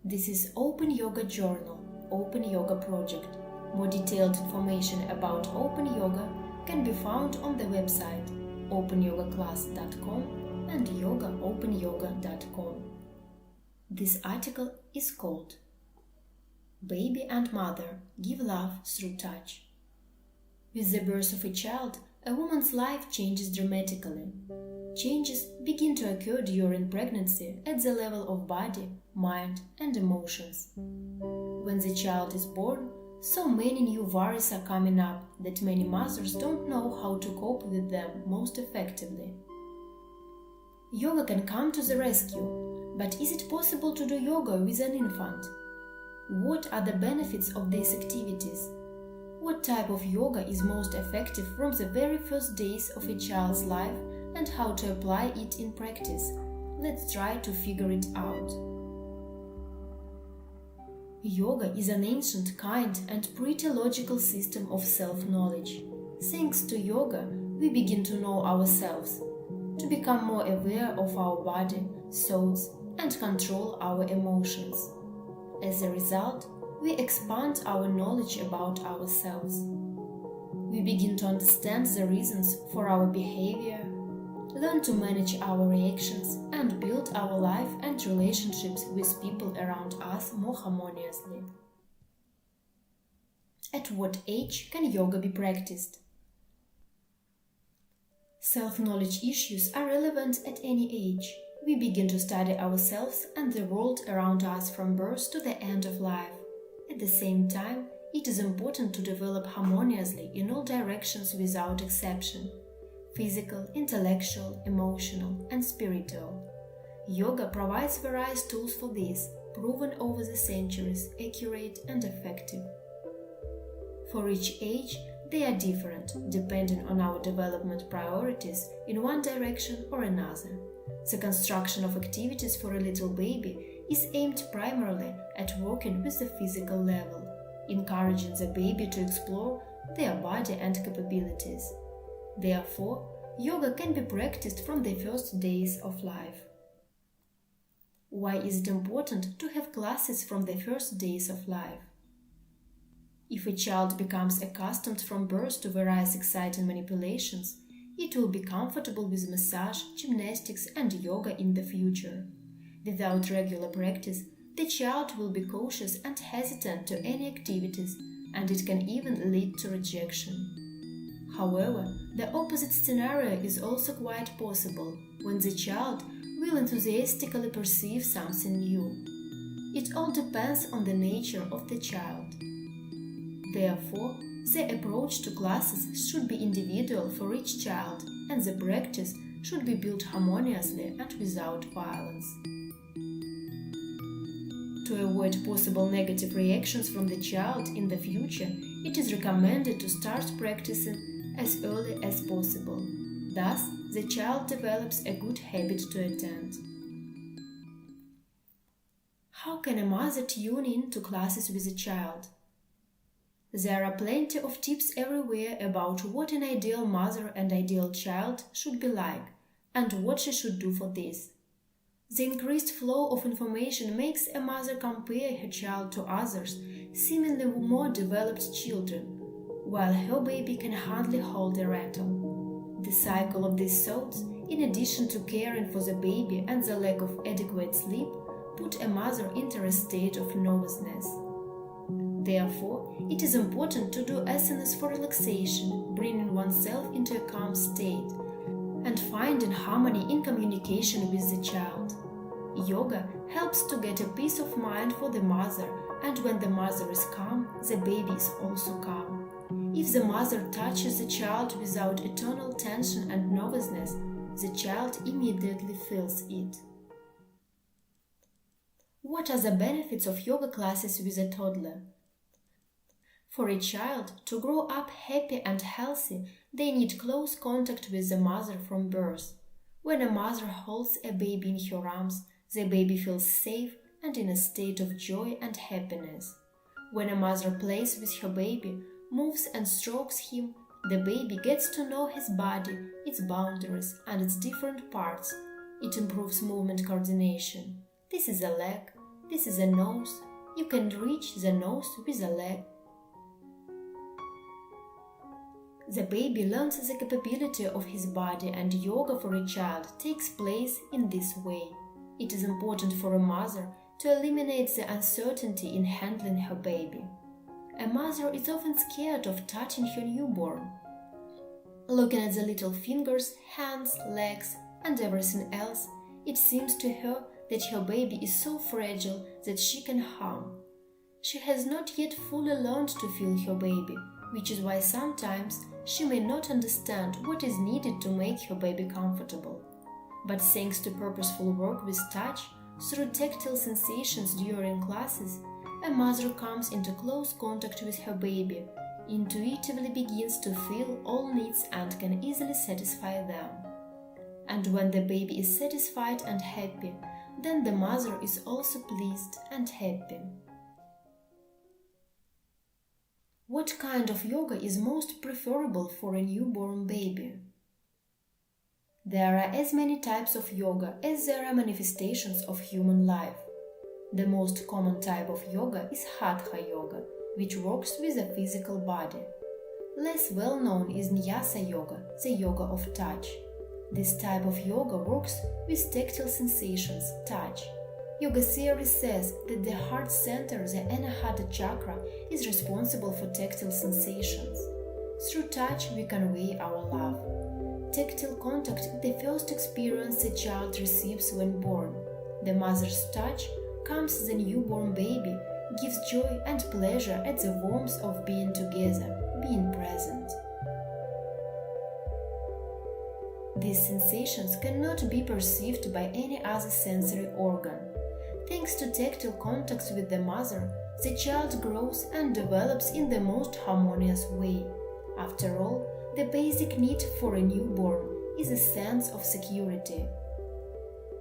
This is OpenYogaJournal, Open Yoga project. More detailed information about Open Yoga can be found on the website openyogaclass.com and yogaopenyoga.com. This article is called Baby and Mother Give Love Through Touch. With the birth of a child, a woman's life changes dramatically. Changes begin to occur during pregnancy at the level of body, mind, and emotions. When the child is born, so many new worries are coming up that many mothers don't know how to cope with them most effectively. Yoga can come to the rescue, but is it possible to do yoga with an infant? What are the benefits of these activities? What type of yoga is most effective from the very first days of a child's life and how to apply it in practice? Let's try to figure it out. Yoga is an ancient, kind, and pretty logical system of self-knowledge. Thanks to yoga, we begin to know ourselves, to become more aware of our body, thoughts, and control our emotions. As a result, we expand our knowledge about ourselves. We begin to understand the reasons for our behavior, learn to manage our reactions, and build our life and relationships with people around us more harmoniously. At what age can yoga be practiced? Self-knowledge issues are relevant at any age. We begin to study ourselves and the world around us from birth to the end of life. At the same time, it is important to develop harmoniously in all directions without exception: physical, intellectual, emotional, and spiritual. Yoga provides various tools for this, proven over the centuries, accurate and effective. For each age, they are different, depending on our development priorities in one direction or another. The construction of activities for a little baby is aimed primarily at working with the physical level, encouraging the baby to explore their body and capabilities. Therefore, yoga can be practiced from the first days of life. Why is it important to have classes from the first days of life? If a child becomes accustomed from birth to various exciting manipulations, it will be comfortable with massage, gymnastics, and yoga in the future. Without regular practice, the child will be cautious and hesitant to any activities, and it can even lead to rejection. However, the opposite scenario is also quite possible, when the child will enthusiastically perceive something new. It all depends on the nature of the child. Therefore, the approach to classes should be individual for each child, and the practice should be built harmoniously and without violence. To avoid possible negative reactions from the child in the future, it is recommended to start practicing as early as possible. Thus, the child develops a good habit to attend. How can a mother tune in to classes with a child? There are plenty of tips everywhere about what an ideal mother and ideal child should be like, and what she should do for this. The increased flow of information makes a mother compare her child to others, seemingly more developed children, while her baby can hardly hold a rattle. The cycle of these thoughts, in addition to caring for the baby and the lack of adequate sleep, put a mother into a state of nervousness. Therefore, it is important to do asanas for relaxation, bringing oneself into a calm state, and finding harmony in communication with the child. Yoga helps to get a peace of mind for the mother, and when the mother is calm, the baby is also calm. If the mother touches the child without eternal tension and nervousness, the child immediately feels it. What are the benefits of yoga classes with a toddler? For a child to grow up happy and healthy, they need close contact with the mother from birth. When a mother holds a baby in her arms, the baby feels safe and in a state of joy and happiness. When a mother plays with her baby, moves and strokes him, the baby gets to know his body, its boundaries, and its different parts. It improves movement coordination. This is a leg, This is a nose. You can reach the nose with a leg. The baby learns the capability of his body, and yoga for a child takes place in this way. It is important for a mother to eliminate the uncertainty in handling her baby. A mother is often scared of touching her newborn. Looking at the little fingers, hands, legs, and everything else, it seems to her that her baby is so fragile that she can harm. She has not yet fully learned to feel her baby, which is why sometimes she may not understand what is needed to make her baby comfortable. But thanks to purposeful work with touch, through tactile sensations during classes, a mother comes into close contact with her baby, intuitively begins to feel all needs and can easily satisfy them. And when the baby is satisfied and happy, then the mother is also pleased and happy. What kind of yoga is most preferable for a newborn baby? There are as many types of yoga as there are manifestations of human life. The most common type of yoga is Hatha yoga, which works with the physical body. Less well known is Nyasa yoga, the yoga of touch. This type of yoga works with tactile sensations, touch. Yoga theory says that the heart center, the Anahata chakra, is responsible for tactile sensations. Through touch, we convey our love. Tactile contact is the first experience the child receives when born. The mother's touch calms the newborn baby, gives joy and pleasure at the warmth of being together, being present. These sensations cannot be perceived by any other sensory organ. Thanks to tactile contacts with the mother, the child grows and develops in the most harmonious way. After all, the basic need for a newborn is a sense of security.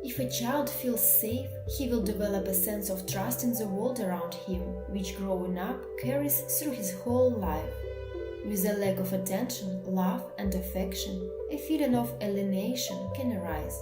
If a child feels safe, he will develop a sense of trust in the world around him, which growing up carries through his whole life. With a lack of attention, love, and affection, a feeling of alienation can arise.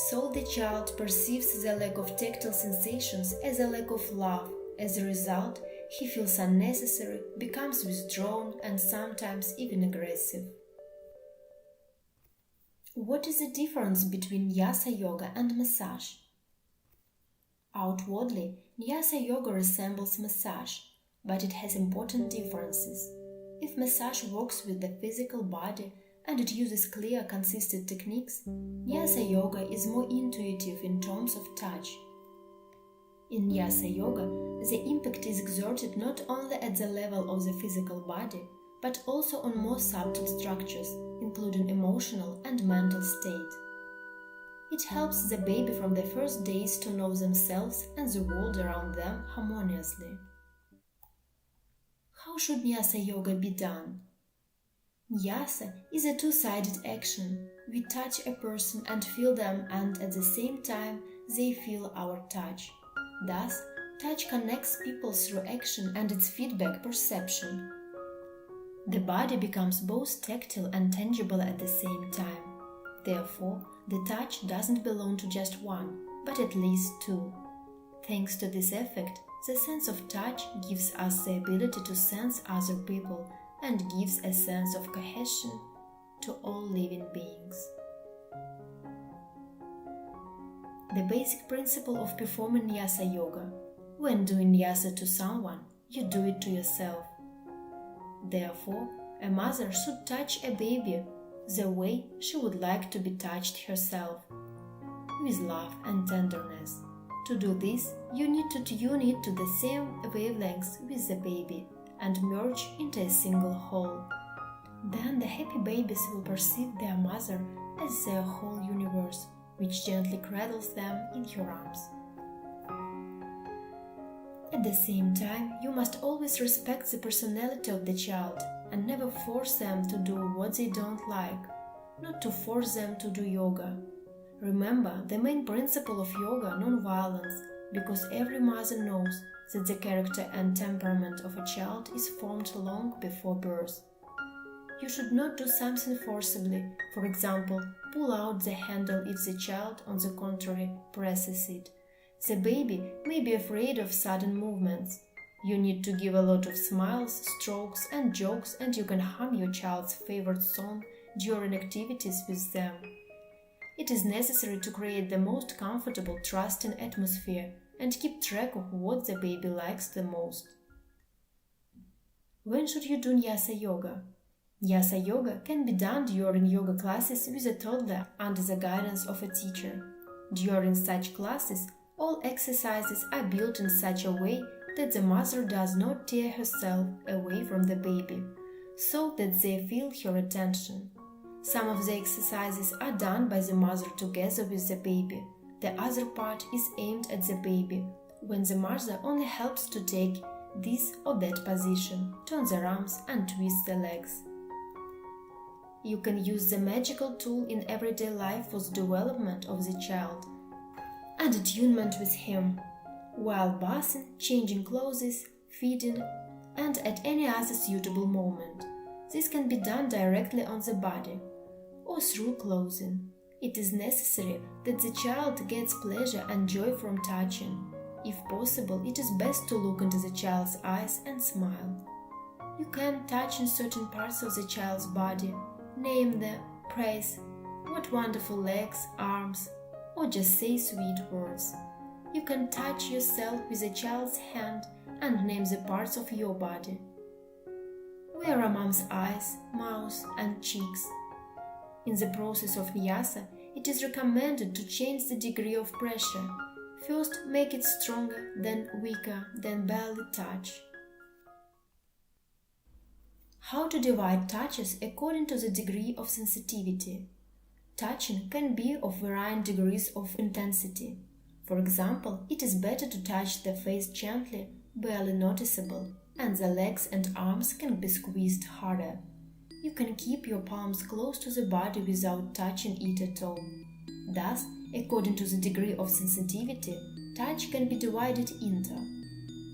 So the child perceives the lack of tactile sensations as a lack of love. As a result, he feels unnecessary, becomes withdrawn, and sometimes even aggressive. What is the difference between Yasa yoga and massage? Outwardly, Nyasa yoga resembles massage, but it has important differences. If massage works with the physical body and it uses clear, consistent techniques, Nyasa yoga is more intuitive in terms of touch. In Nyasa yoga, the impact is exerted not only at the level of the physical body, but also on more subtle structures, including emotional and mental state. It helps the baby from the first days to know themselves and the world around them harmoniously. How should Nyasa yoga be done? Nyasa is a two-sided action. We touch a person and feel them, and at the same time they feel our touch. Thus, touch connects people through action and its feedback perception. The body becomes both tactile and tangible at the same time. Therefore, the touch doesn't belong to just one, but at least two. Thanks to this effect, the sense of touch gives us the ability to sense other people and gives a sense of cohesion to all living beings. The basic principle of performing Nyasa yoga: when doing Nyasa to someone, you do it to yourself. Therefore, a mother should touch a baby the way she would like to be touched herself, with love and tenderness. To do this, you need to tune it to the same wavelengths with the baby and merge into a single whole. Then the happy babies will perceive their mother as their whole universe, which gently cradles them in her arms. At the same time, you must always respect the personality of the child and never force them to do what they don't like, not to force them to do yoga. Remember the main principle of yoga, non-violence, because every mother knows that the character and temperament of a child is formed long before birth. You should not do something forcibly, for example, pull out the handle if the child, on the contrary, presses it, The baby may be afraid of sudden movements. You need to give a lot of smiles, strokes and jokes, and you can hum your child's favorite song during activities with them. It is necessary to create the most comfortable, trusting atmosphere and keep track of what the baby likes the most. When should you do Nyasa yoga? Nyasa yoga can be done during yoga classes with a toddler under the guidance of a teacher. During such classes, all exercises are built in such a way that the mother does not tear herself away from the baby, so that they feel her attention. Some of the exercises are done by the mother together with the baby. The other part is aimed at the baby, when the mother only helps to take this or that position, turn the arms and twist the legs. You can use the magical tool in everyday life for the development of the child and attunement with him, while bathing, changing clothes, feeding, and at any other suitable moment. This can be done directly on the body or through clothing. It is necessary that the child gets pleasure and joy from touching. If possible, it is best to look into the child's eyes and smile. You can touch in certain parts of the child's body, name them, praise, what wonderful legs, arms, or just say sweet words. You can touch yourself with a child's hand and name the parts of your body. Where are mom's eyes, mouth, and cheeks? In the process of Nyasa, it is recommended to change the degree of pressure. First, make it stronger, then weaker, then barely touch. How to divide touches according to the degree of sensitivity. Touching can be of varying degrees of intensity. For example, it is better to touch the face gently, barely noticeable, and the legs and arms can be squeezed harder. You can keep your palms close to the body without touching it at all. Thus, according to the degree of sensitivity, touch can be divided into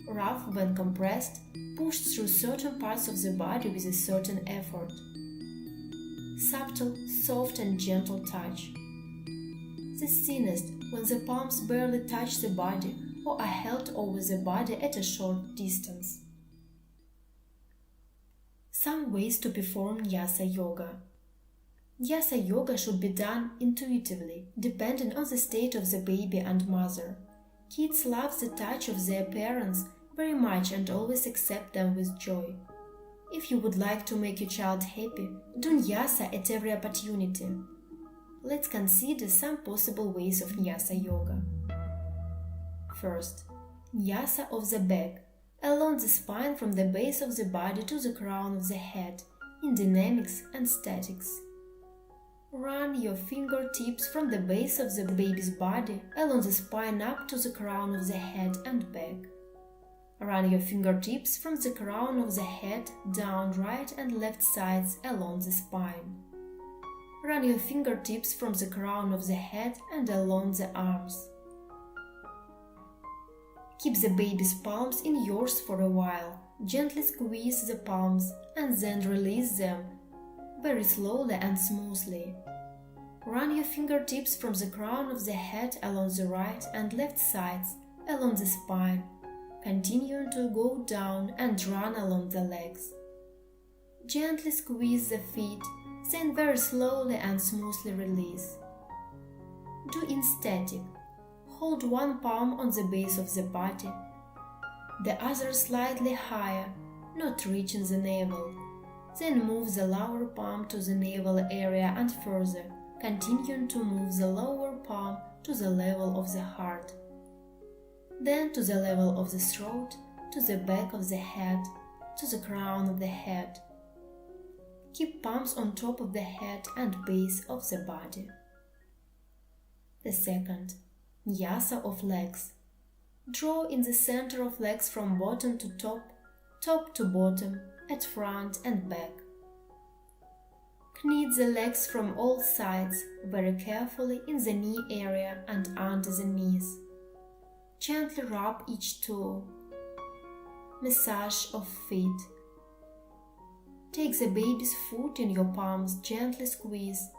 rough when compressed, pushed through certain parts of the body with a certain effort. Subtle, soft and gentle touch. The thinnest when the palms barely touch the body or are held over the body at a short distance. Some ways to perform Nyasa yoga. Nyasa yoga should be done intuitively, depending on the state of the baby and mother. Kids love the touch of their parents very much and always accept them with joy. If you would like to make your child happy, do Nyasa at every opportunity. Let's consider some possible ways of Nyasa yoga. First, Nyasa of the back, along the spine from the base of the body to the crown of the head, in dynamics and statics. Run your fingertips from the base of the baby's body along the spine up to the crown of the head and back. Run your fingertips from the crown of the head down right and left sides along the spine. Run your fingertips from the crown of the head and along the arms. Keep the baby's palms in yours for a while. Gently squeeze the palms and then release them very slowly and smoothly. Run your fingertips from the crown of the head along the right and left sides along the spine, continuing to go down and run along the legs. Gently squeeze the feet, then very slowly and smoothly release. Do in static. Hold one palm on the base of the body, the other slightly higher, not reaching the navel. Then move the lower palm to the navel area and further, continuing to move the lower palm to the level of the heart. Then to the level of the throat, to the back of the head, to the crown of the head. Keep palms on top of the head and base of the body. The second, Nyasa of legs. Draw in the center of legs from bottom to top, top to bottom, at front and back. Knead the legs from all sides very carefully in the knee area and under the knees. Gently rub each toe. Massage of feet. Take the baby's foot in your palms, gently squeeze.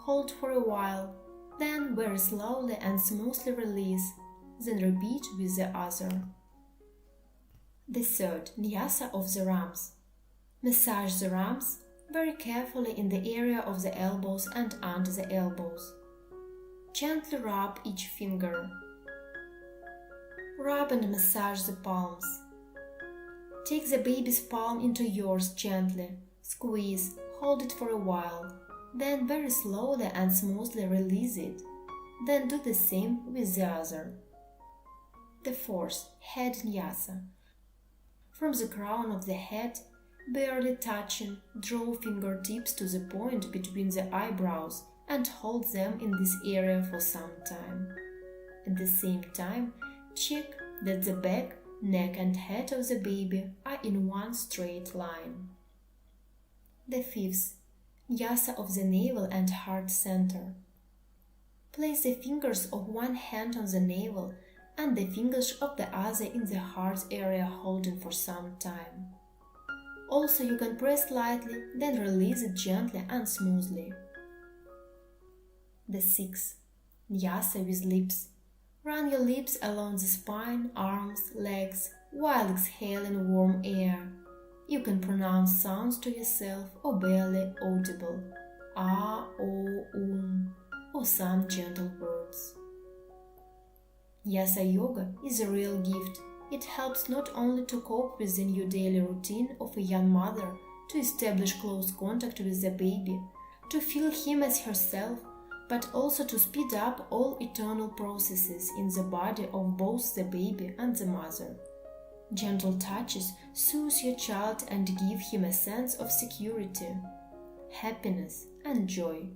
Hold for a while, then very slowly and smoothly release. then repeat with the other. The third, Nyasa of the arms. Massage the arms very carefully in the area of the elbows and under the elbows. Gently rub each finger. Rub and massage the palms. Take the baby's palm into yours gently, squeeze, hold it for a while, then very slowly and smoothly release it. Then do the same with the other. The fourth, head Nyasa. From the crown of the head, barely touching, draw fingertips to the point between the eyebrows and hold them in this area for some time. At the same time, check that the back, neck and head of the baby are in one straight line. The fifth, Yasa of the navel and heart center. Place the fingers of one hand on the navel and the fingers of the other in the heart area, holding for some time. Also, you can press lightly, then release it gently and smoothly. The sixth, Nyasa with lips. Run your lips along the spine, arms, legs, while exhaling warm air. You can pronounce sounds to yourself or barely audible, ah, o, or some gentle words. Yasa yoga is a real gift. It helps not only to cope with the new daily routine of a young mother, to establish close contact with the baby, to feel him as herself, but also to speed up all internal processes in the body of both the baby and the mother. Gentle touches soothe your child and give him a sense of security, happiness and joy.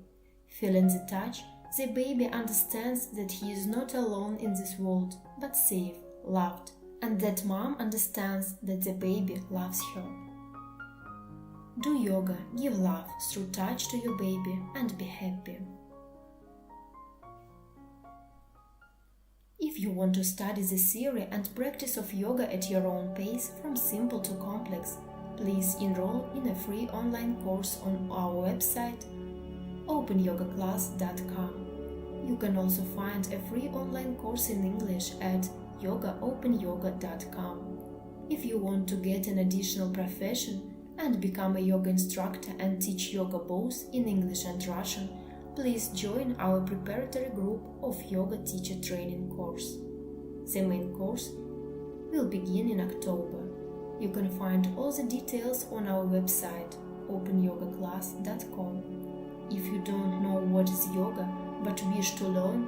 Feeling the touch, the baby understands that he is not alone in this world, but safe, loved, and that mom understands that the baby loves her. Do yoga, give love through touch to your baby and be happy. If you want to study the theory and practice of yoga at your own pace, from simple to complex, please enroll in a free online course on our website OpenYogaClass.com. You can also find a free online course in English at OpenYoga.com. If you want to get an additional profession and become a yoga instructor and teach yoga both in English and Russian, please join our preparatory group of yoga teacher training course. The main course will begin in October. You can find all the details on our website OpenYogaClass.com. If you don't know what is yoga but wish to learn,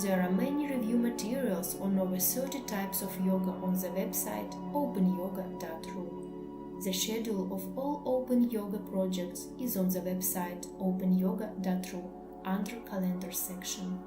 there are many review materials on over 30 types of yoga on the website OpenYoga.ru. The schedule of all Open Yoga projects is on the website OpenYoga.ru under calendar section.